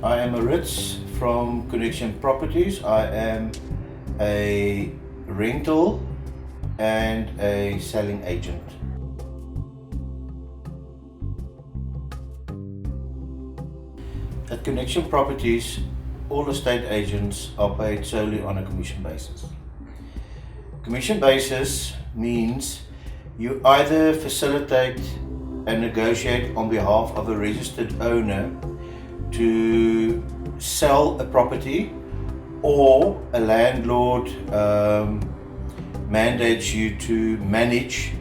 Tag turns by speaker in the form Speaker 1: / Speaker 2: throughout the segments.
Speaker 1: I am Martiz from Connection Properties. I am a rental and a selling agent. At Connection Properties, all estate agents are paid solely on a commission basis. Commission basis means you either facilitate and negotiate on behalf of a registered owner to sell a property, or a landlord mandates you to manage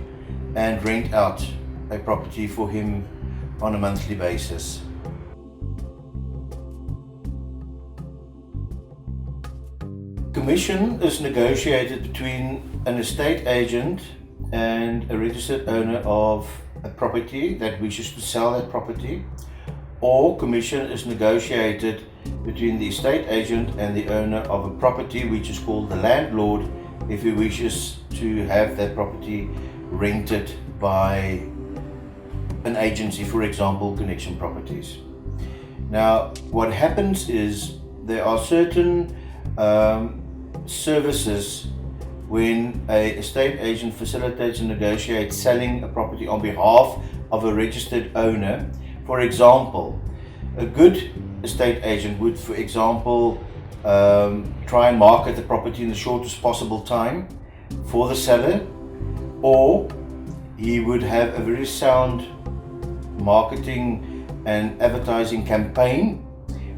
Speaker 1: and rent out a property for him on a monthly basis. Commission is negotiated between an estate agent and a registered owner of a property that wishes to sell that property, or commission is negotiated between the estate agent and the owner of a property, which is called the landlord, if he wishes to have that property rented by an agency, for example, Connection Properties. Now, what happens is there are certain services when an estate agent facilitates and negotiates selling a property on behalf of a registered owner. For example, a good estate agent would, for example, try and market the property in the shortest possible time for the seller, or he would have a very sound marketing and advertising campaign,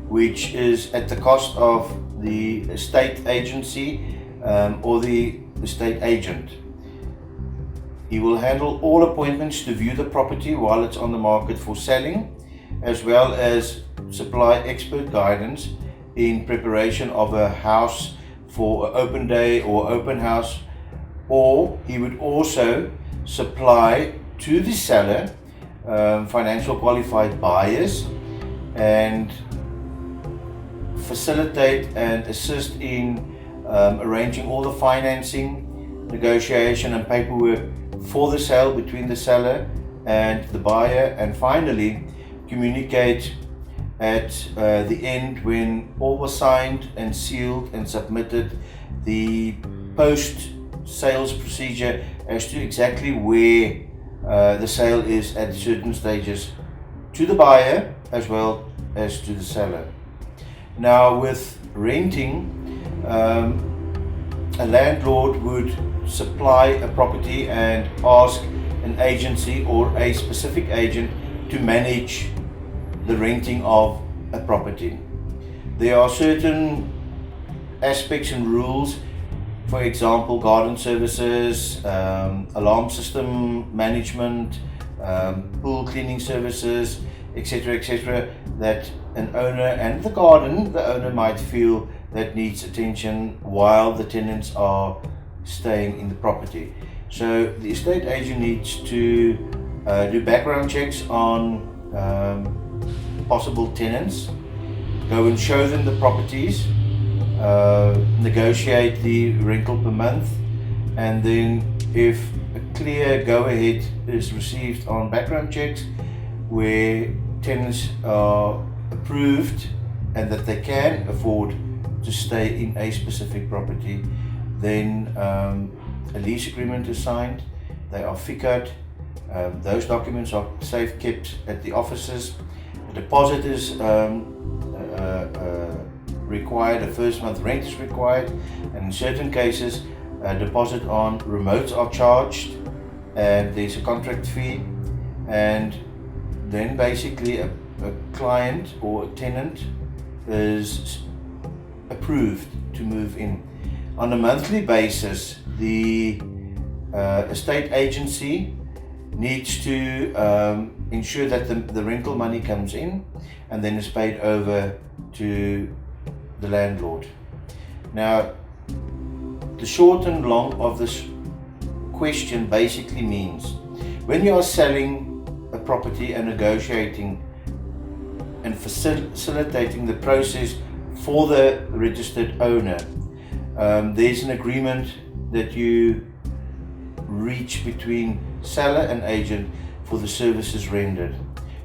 Speaker 1: which is at the cost of the estate agency or the estate agent. He will handle all appointments to view the property while it's on the market for selling, as well as supply expert guidance in preparation of a house for an open day or open house, or he would also supply to the seller financial qualified buyers and facilitate and assist in arranging all the financing, negotiation and paperwork for the sale between the seller and the buyer, and finally communicate at the end, when all was signed and sealed and submitted, the post-sales procedure as to exactly where the sale is at certain stages, to the buyer as well as to the seller. Now, with renting, a landlord would supply a property and ask an agency or a specific agent to manage the renting of a property. There are certain aspects and rules, for example, garden services, alarm system management, pool cleaning services, etc., that an owner and the owner might feel that needs attention while the tenants are staying in the property. So the estate agent needs to do background checks on possible tenants, go and show them the properties, negotiate the rental per month, and then if a clear go-ahead is received on background checks where tenants are approved and that they can afford to stay in a specific property, then a lease agreement is signed, they are FICA'd, those documents are safe kept at the offices. A deposit is required, a first month rent is required, and in certain cases a deposit on remotes are charged, and there's a contract fee, and then basically a client or a tenant is approved to move in. On a monthly basis, the estate agency needs to ensure that the rental money comes in and then is paid over to the landlord. Now, the short and long of this question basically means when you are selling a property and negotiating and facilitating the process for the registered owner, there's an agreement that you reach between seller and agent for the services rendered.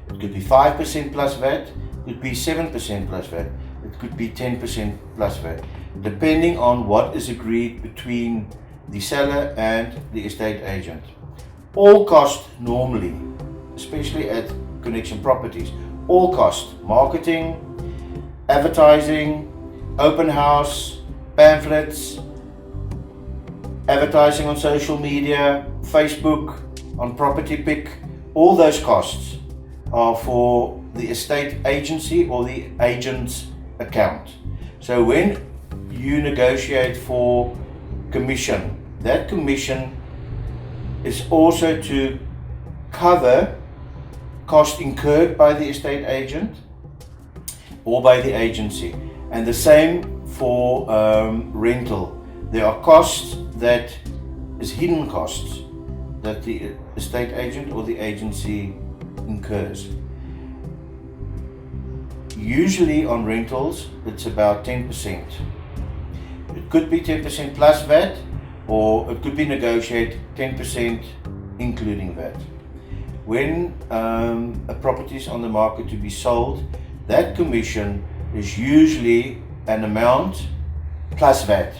Speaker 1: It could be 5% plus VAT, could be 7% plus VAT, it could be 10% plus VAT, depending on what is agreed between the seller and the estate agent. All costs normally, especially at connection properties, all costs, marketing, advertising, open house, pamphlets, advertising on social media, Facebook, on Property Pick, all those costs are for the estate agency or the agent's account. So when you negotiate for commission, that commission is also to cover costs incurred by the estate agent or by the agency. And the same for rental. There are costs that is hidden costs that the estate agent or the agency incurs. Usually on rentals, it's about 10%. It could be 10% plus VAT, or it could be negotiated 10% including VAT. When a property is on the market to be sold, that commission is usually an amount plus VAT.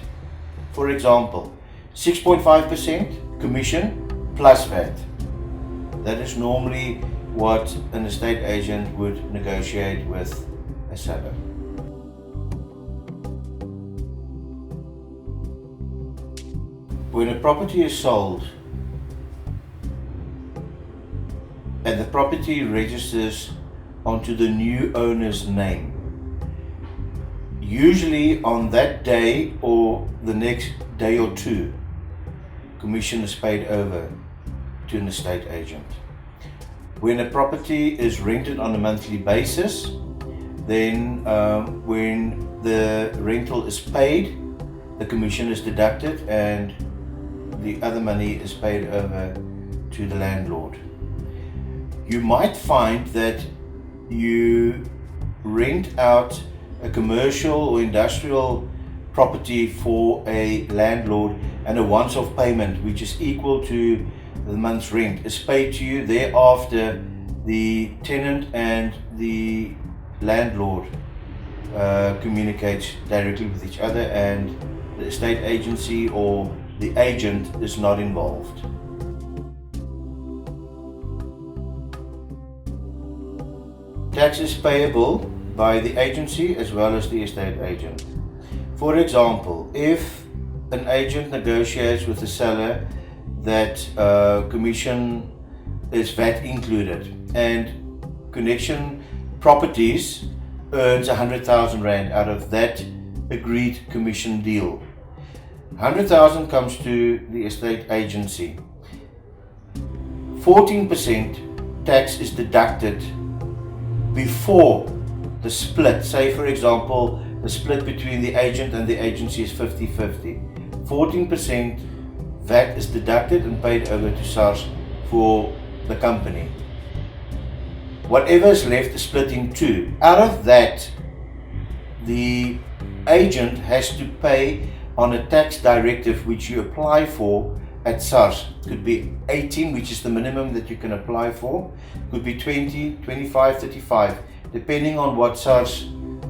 Speaker 1: For example, 6.5% commission plus VAT. That is normally what an estate agent would negotiate with a seller. When a property is sold and the property registers onto the new owner's name, usually on that day or the next day or two, commission is paid over to an estate agent. When a property is rented on a monthly basis, then when the rental is paid, the commission is deducted and the other money is paid over to the landlord. You might find that you rent out a commercial or industrial property for a landlord, and a once-off payment which is equal to the month's rent is paid to you. Thereafter, the tenant and the landlord communicates directly with each other, and the estate agency or the agent is not involved. Tax is payable by the agency as well as the estate agent. For example, if an agent negotiates with the seller that commission is VAT included, and Connection Properties earns 100,000 Rand out of that agreed commission deal, 100,000 comes to the estate agency. 14% tax is deducted before the split. Say for example, the split between the agent and the agency is 50-50. 14% VAT is deducted and paid over to SARS for the company. Whatever is left is split in two. Out of that, the agent has to pay on a tax directive which you apply for at SARS. Could be 18, which is the minimum that you can apply for. Could be 20, 25, 35, depending on what SARS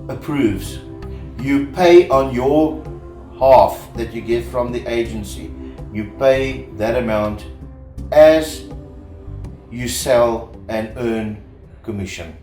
Speaker 1: approves. You pay on your half that you get from the agency. You pay that amount as you sell and earn commission.